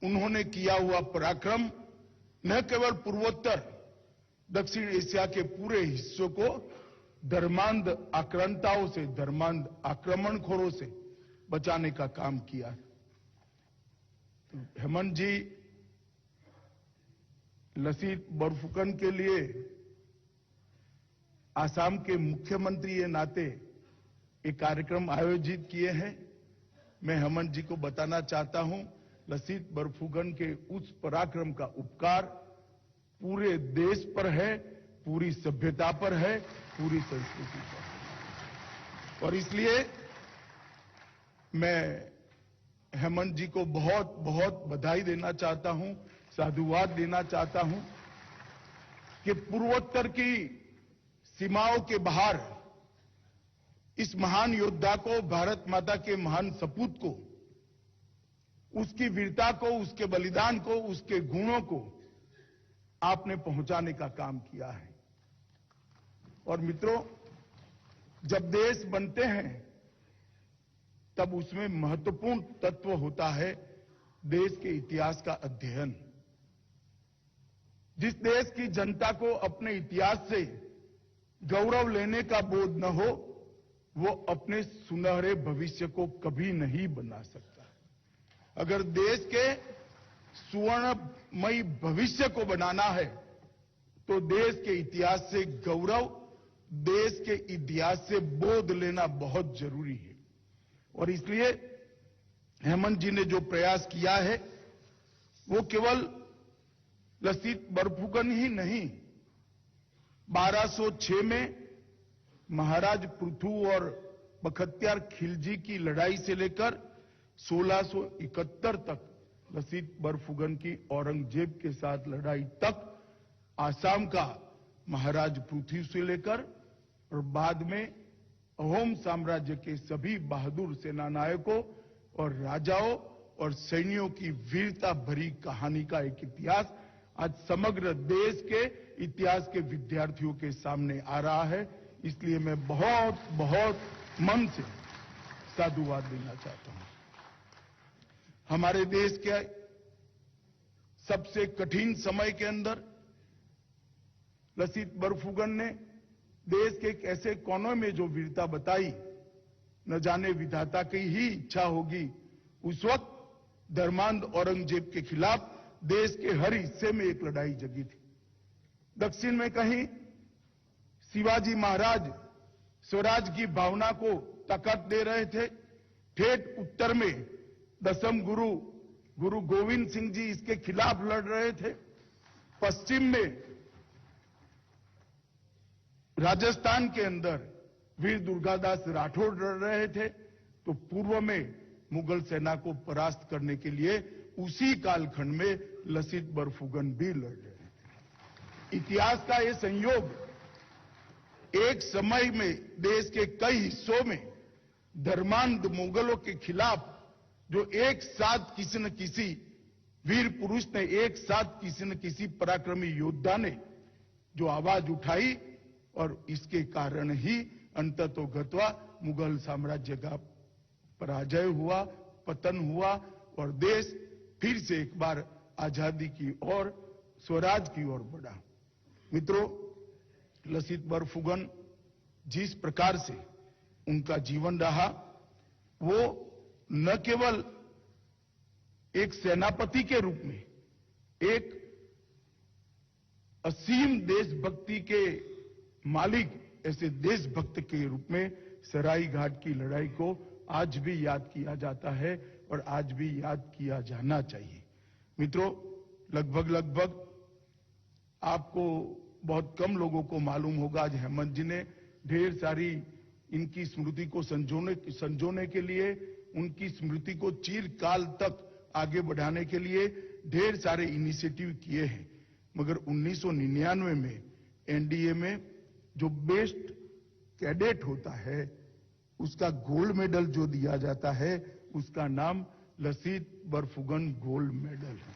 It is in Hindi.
उन्होंने किया हुआ पराक्रम न केवल पूर्वोत्तर दक्षिण एशिया के पूरे हिस्सों को धर्मांध आक्रांताओं से, धर्मांध आक्रमणखोरों से बचाने का काम किया। तो हेमंत जी लसीत बोरफुकन के लिए आसाम के मुख्यमंत्री के नाते एक कार्यक्रम आयोजित किए हैं। मैं हेमंत जी को बताना चाहता हूं, लसीत बोरफुकन के उस पराक्रम का उपकार पूरे देश पर है, पूरी सभ्यता पर है, पूरी संस्कृति पर है। और इसलिए मैं हेमंत जी को बहुत बहुत बधाई देना चाहता हूं, साधुवाद देना चाहता हूं कि पूर्वोत्तर की सीमाओं के बाहर इस महान योद्धा को, भारत माता के महान सपूत को, उसकी वीरता को, उसके बलिदान को, उसके गुणों को आपने पहुंचाने का काम किया है। और मित्रों, जब देश बनते हैं तब उसमें महत्वपूर्ण तत्व होता है देश के इतिहास का अध्ययन। जिस देश की जनता को अपने इतिहास से गौरव लेने का बोध न हो, वो अपने सुनहरे भविष्य को कभी नहीं बना सकता। अगर देश के सुवर्णमयी भविष्य को बनाना है तो देश के इतिहास से गौरव, देश के इतिहास से बोध लेना बहुत जरूरी है। और इसलिए हेमंत जी ने जो प्रयास किया है वो केवल लसीत बोरफुकन ही नहीं, 1206 में महाराज पृथु और बख्तियार खिलजी की लड़ाई से लेकर 1671 तक लसीत बोरफुकन की औरंगजेब के साथ लड़ाई तक, आसाम का महाराज पृथु से लेकर और बाद में अहोम साम्राज्य के सभी बहादुर सेनानायकों और राजाओं और सैनिकों की वीरता भरी कहानी का एक इतिहास आज समग्र देश के इतिहास के विद्यार्थियों के सामने आ रहा है। इसलिए मैं बहुत बहुत मन से साधुवाद देना चाहता हूं। हमारे देश के सबसे कठिन समय के अंदर लसीत बोरफुकन ने देश के एक ऐसे कोने में जो वीरता बताई, न जाने विधाता की ही इच्छा होगी, उस वक्त धर्मांध औरंगजेब के खिलाफ देश के हर हिस्से में एक लड़ाई जगी थी। दक्षिण में कहीं शिवाजी महाराज स्वराज की भावना को ताकत दे रहे थे, ठेठ उत्तर में दसम गुरु गोविंद सिंह जी इसके खिलाफ लड़ रहे थे, पश्चिम में राजस्थान के अंदर वीर दुर्गादास राठौड़ लड़ रहे थे, तो पूर्व में मुगल सेना को परास्त करने के लिए उसी कालखंड में लसीत बोरफुकन भी लड़ रहे थे। इतिहास का ये संयोग, एक समय में देश के कई हिस्सों में धर्मांध मुगलों के खिलाफ जो एक साथ किसी न किसी वीर पुरुष ने, एक साथ किसी न किसी पराक्रमी योद्धा ने जो आवाज उठाई, और इसके कारण ही अंततोगत्वा मुगल साम्राज्य का पराजय हुआ, पतन हुआ और देश फिर से एक बार आजादी की ओर, स्वराज की ओर बढ़ा। मित्रों, लसीत बोरफुकन जिस प्रकार से उनका जीवन रहा, वो न केवल एक सेनापति के रूप में, एक असीम देशभक्ति के मालिक, ऐसे देशभक्त के रूप में सराय घाट की लड़ाई को आज भी याद किया जाता है और आज भी याद किया जाना चाहिए। मित्रों, लगभग आपको बहुत कम लोगों को मालूम होगा, आज हेमंत जी ने ढेर सारी इनकी स्मृति को संजोने के लिए, उनकी स्मृति को चिरकाल तक आगे बढ़ाने के लिए ढेर सारे इनिशिएटिव किए हैं। मगर 1999 में एनडीए में जो बेस्ट कैडेट होता है, उसका गोल्ड मेडल जो दिया जाता है, उसका नाम लसीत बोरफुकन गोल्ड मेडल है।